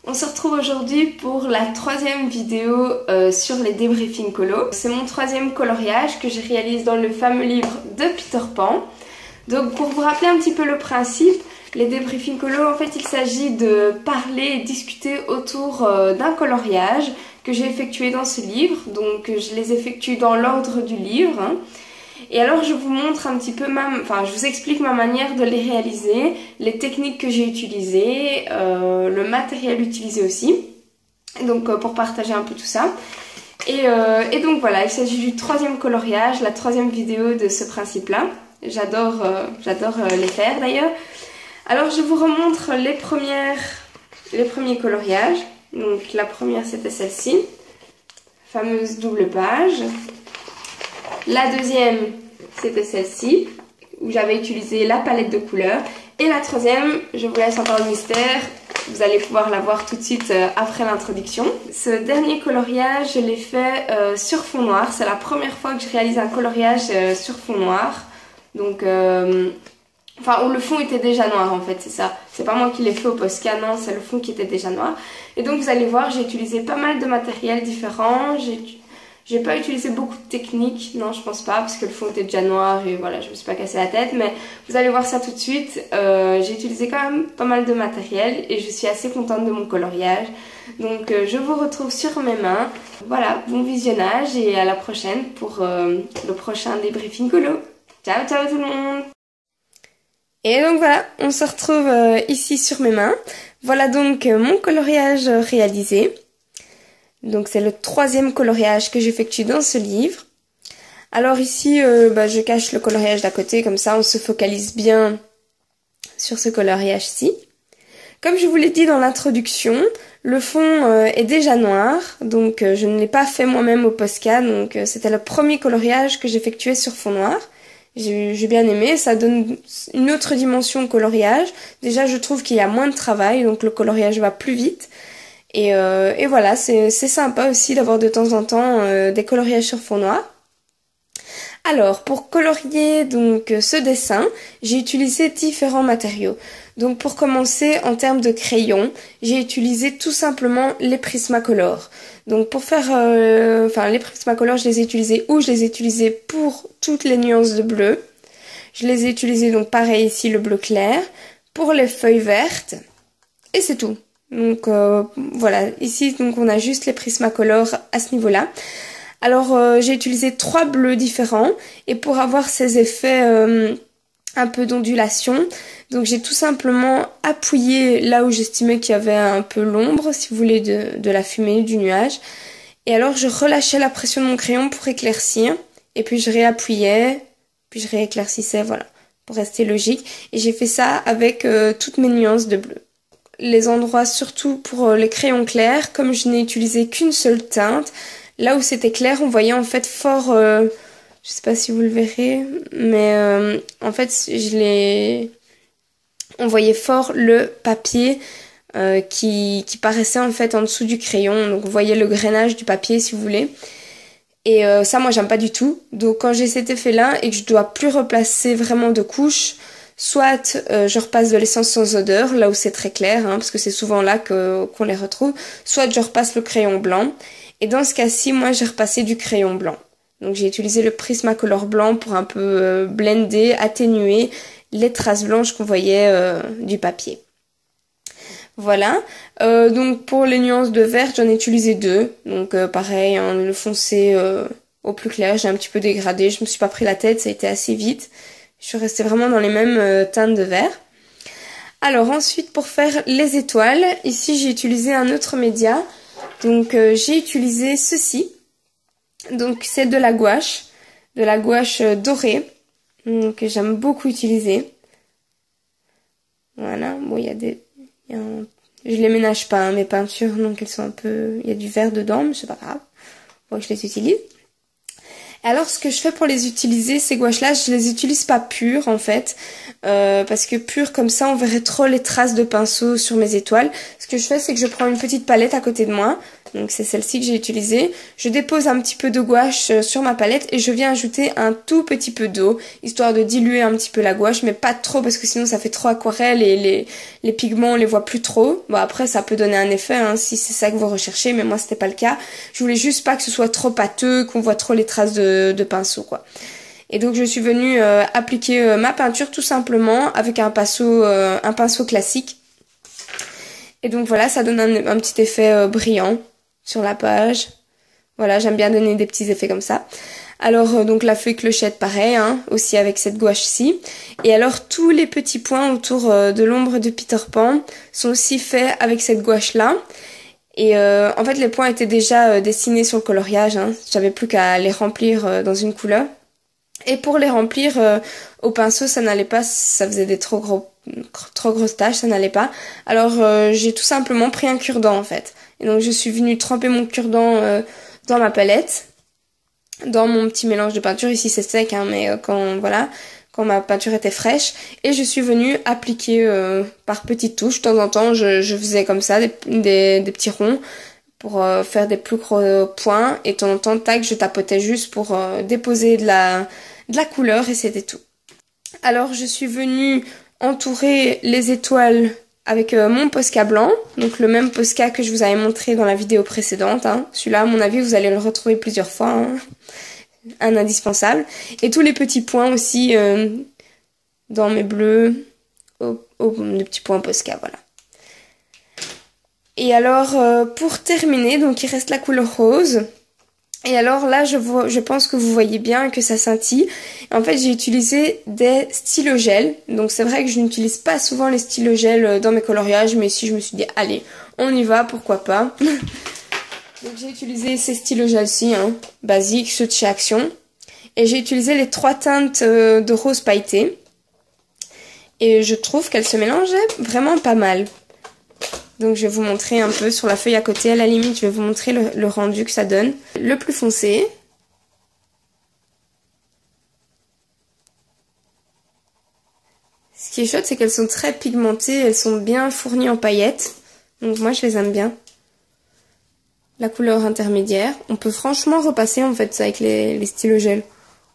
On se retrouve aujourd'hui pour la troisième vidéo sur les débriefings colo. C'est mon troisième coloriage que je réalise dans le fameux livre de Peter Pan. Donc pour vous rappeler un petit peu le principe, les débriefings colo, en fait il s'agit de parler et discuter autour d'un coloriage que j'ai effectué dans ce livre. Donc je les effectue dans l'ordre du livre. Et alors je vous montre un petit peu je vous explique ma manière de les réaliser, les techniques que j'ai utilisées, le matériel utilisé aussi, donc pour partager un peu tout ça. Et donc voilà, il s'agit du troisième coloriage, la troisième vidéo de ce principe-là. J'adore les faire d'ailleurs. Alors je vous remontre les premiers coloriages. Donc la première c'était celle-ci, fameuse double page. La deuxième, c'était celle-ci, où j'avais utilisé la palette de couleurs. Et la troisième, je vous laisse encore le mystère, vous allez pouvoir la voir tout de suite après l'introduction. Ce dernier coloriage, je l'ai fait sur fond noir. C'est la première fois que je réalise un coloriage sur fond noir. Donc, où le fond était déjà noir en fait, c'est ça. C'est pas moi qui l'ai fait au Posca, non, c'est le fond qui était déjà noir. Et donc vous allez voir, j'ai utilisé pas mal de matériel différent. J'ai pas utilisé beaucoup de techniques, non je pense pas, parce que le fond était déjà noir et voilà, je me suis pas cassé la tête, mais vous allez voir ça tout de suite. J'ai utilisé quand même pas mal de matériel et je suis assez contente de mon coloriage. Donc je vous retrouve sur mes mains. Voilà, bon visionnage et à la prochaine pour le prochain débriefing colo. Ciao ciao tout le monde. Et donc voilà, on se retrouve ici sur mes mains. Voilà donc mon coloriage réalisé. Donc c'est le troisième coloriage que j'effectue dans ce livre. Alors ici, je cache le coloriage d'à côté, comme ça on se focalise bien sur ce coloriage-ci. Comme je vous l'ai dit dans l'introduction, le fond est déjà noir, donc je ne l'ai pas fait moi-même au Posca, donc c'était le premier coloriage que j'effectuais sur fond noir. J'ai bien aimé, ça donne une autre dimension au coloriage. Déjà je trouve qu'il y a moins de travail, donc le coloriage va plus vite. Et voilà, c'est sympa aussi d'avoir de temps en temps des coloriages sur fond noir. Alors, pour colorier donc ce dessin, j'ai utilisé différents matériaux. Donc pour commencer, en termes de crayon, j'ai utilisé tout simplement les Prismacolor. Donc pour faire, les Prismacolor, je les ai utilisés où? Je les ai utilisés pour toutes les nuances de bleu. Je les ai utilisés donc pareil ici, le bleu clair, pour les feuilles vertes, et c'est tout. Donc voilà, ici donc on a juste les Prismacolor à ce niveau-là. Alors j'ai utilisé 3 bleus différents et pour avoir ces effets un peu d'ondulation, donc j'ai tout simplement appuyé là où j'estimais qu'il y avait un peu l'ombre, si vous voulez, de la fumée, du nuage. Et alors je relâchais la pression de mon crayon pour éclaircir et puis je réappuyais, puis je rééclaircissais, voilà, pour rester logique. Et j'ai fait ça avec toutes mes nuances de bleu. Les endroits surtout pour les crayons clairs, comme je n'ai utilisé qu'une seule teinte, là où c'était clair, on voyait en fait fort, je sais pas si vous le verrez, mais en fait on voyait fort le papier qui paraissait en fait en dessous du crayon, donc vous voyez le grainage du papier si vous voulez. Et ça moi j'aime pas du tout, donc quand j'ai cet effet là et que je dois plus replacer vraiment de couches, soit je repasse de l'essence sans odeur, là où c'est très clair, parce que c'est souvent là qu'on les retrouve, soit je repasse le crayon blanc. Et dans ce cas-ci, moi j'ai repassé du crayon blanc. Donc j'ai utilisé le Prismacolor blanc pour un peu blender, atténuer les traces blanches qu'on voyait du papier. Voilà, donc pour les nuances de vert, j'en ai utilisé 2. Donc pareil, le foncé au plus clair, j'ai un petit peu dégradé, je me suis pas pris la tête, ça a été assez vite. Je suis restée vraiment dans les mêmes teintes de vert. Alors ensuite, pour faire les étoiles, ici j'ai utilisé un autre média. Donc j'ai utilisé ceci. Donc c'est de la gouache dorée. Que j'aime beaucoup utiliser. Voilà, bon je les ménage pas, mes peintures, donc elles sont un peu... Il y a du vert dedans, mais c'est pas grave. Bon, je les utilise. Alors ce que je fais pour les utiliser, ces gouaches-là, je les utilise pas pures en fait, parce que pures comme ça on verrait trop les traces de pinceau sur mes étoiles. Ce que je fais, c'est que je prends une petite palette à côté de moi, Donc c'est celle-ci que j'ai utilisée. Je dépose un petit peu de gouache sur ma palette et je viens ajouter un tout petit peu d'eau, histoire de diluer un petit peu la gouache, mais pas trop parce que sinon ça fait trop aquarelle et les pigments on les voit plus trop. Bon après ça peut donner un effet hein, si c'est ça que vous recherchez, mais moi c'était pas le cas. Je voulais juste pas que ce soit trop pâteux, qu'on voit trop les traces de pinceau quoi. Et donc je suis venue appliquer ma peinture tout simplement avec un pinceau classique. Et donc voilà, ça donne un petit effet brillant sur la page. Voilà, j'aime bien donner des petits effets comme ça. Alors donc la feuille clochette pareil, hein, aussi avec cette gouache-ci. Et alors tous les petits points autour de l'ombre de Peter Pan sont aussi faits avec cette gouache-là. Et en fait les points étaient déjà dessinés sur le coloriage, hein. J'avais plus qu'à les remplir dans une couleur. Et pour les remplir au pinceau, ça n'allait pas, ça faisait des trop grosses taches, ça n'allait pas. Alors j'ai tout simplement pris un cure-dent en fait. Et donc je suis venue tremper mon cure-dent dans ma palette, dans mon petit mélange de peinture. Ici c'est sec, hein, mais quand ma peinture était fraîche. Et je suis venue appliquer par petites touches. De temps en temps, je faisais comme ça, des petits ronds pour faire des plus gros points. Et de temps en temps, tac, je tapotais juste pour déposer de la couleur et c'était tout. Alors je suis venue entourer les étoiles avec mon Posca blanc, donc le même Posca que je vous avais montré dans la vidéo précédente. Hein. Celui-là, à mon avis, vous allez le retrouver plusieurs fois, hein. Un indispensable. Et tous les petits points aussi dans mes bleus, les petits points Posca, voilà. Et alors, pour terminer, donc il reste la couleur rose. Et alors là, je pense que vous voyez bien que ça scintille. En fait, j'ai utilisé des stylogels. Donc c'est vrai que je n'utilise pas souvent les stylogels dans mes coloriages, mais ici je me suis dit, allez, on y va, pourquoi pas. Donc j'ai utilisé ces stylogels-ci, hein, basiques, ceux de chez Action. Et j'ai utilisé les 3 teintes de rose pailleté. Et je trouve qu'elles se mélangeaient vraiment pas mal. Donc je vais vous montrer un peu sur la feuille à côté, à la limite je vais vous montrer le rendu que ça donne. Le plus foncé. Ce qui est chouette, c'est qu'elles sont très pigmentées, elles sont bien fournies en paillettes. Donc moi je les aime bien. La couleur intermédiaire. On peut franchement repasser en fait avec les stylogels.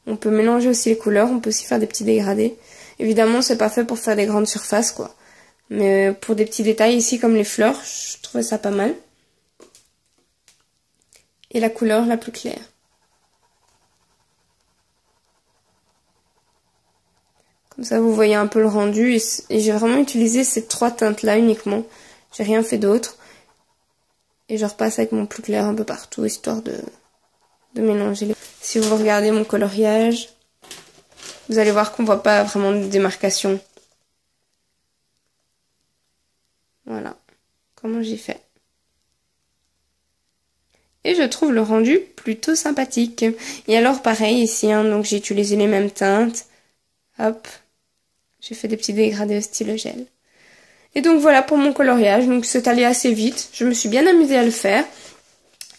On peut mélanger aussi les couleurs, on peut aussi faire des petits dégradés. Évidemment c'est pas fait pour faire des grandes surfaces quoi. Mais pour des petits détails ici comme les fleurs, je trouvais ça pas mal. Et la couleur la plus claire. Comme ça vous voyez un peu le rendu. Et j'ai vraiment utilisé ces 3 teintes là uniquement. J'ai rien fait d'autre. Et je repasse avec mon plus clair un peu partout, histoire de mélanger les... Si vous regardez mon coloriage, vous allez voir qu'on voit pas vraiment de démarcation. Voilà, comment j'ai fait. Et je trouve le rendu plutôt sympathique. Et alors pareil ici, hein, donc j'ai utilisé les mêmes teintes. Hop, j'ai fait des petits dégradés au stylogel. Et donc voilà pour mon coloriage, donc c'est allé assez vite. Je me suis bien amusée à le faire.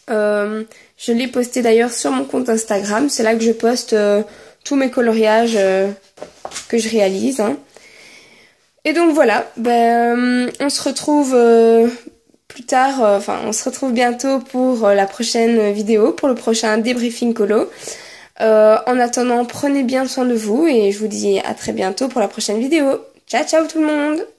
Je l'ai posté d'ailleurs sur mon compte Instagram. C'est là que je poste tous mes coloriages que je réalise. Hein. Et donc voilà, on se retrouve plus tard, on se retrouve bientôt pour la prochaine vidéo, pour le prochain débriefing colo. En attendant, prenez bien soin de vous et je vous dis à très bientôt pour la prochaine vidéo. Ciao ciao tout le monde!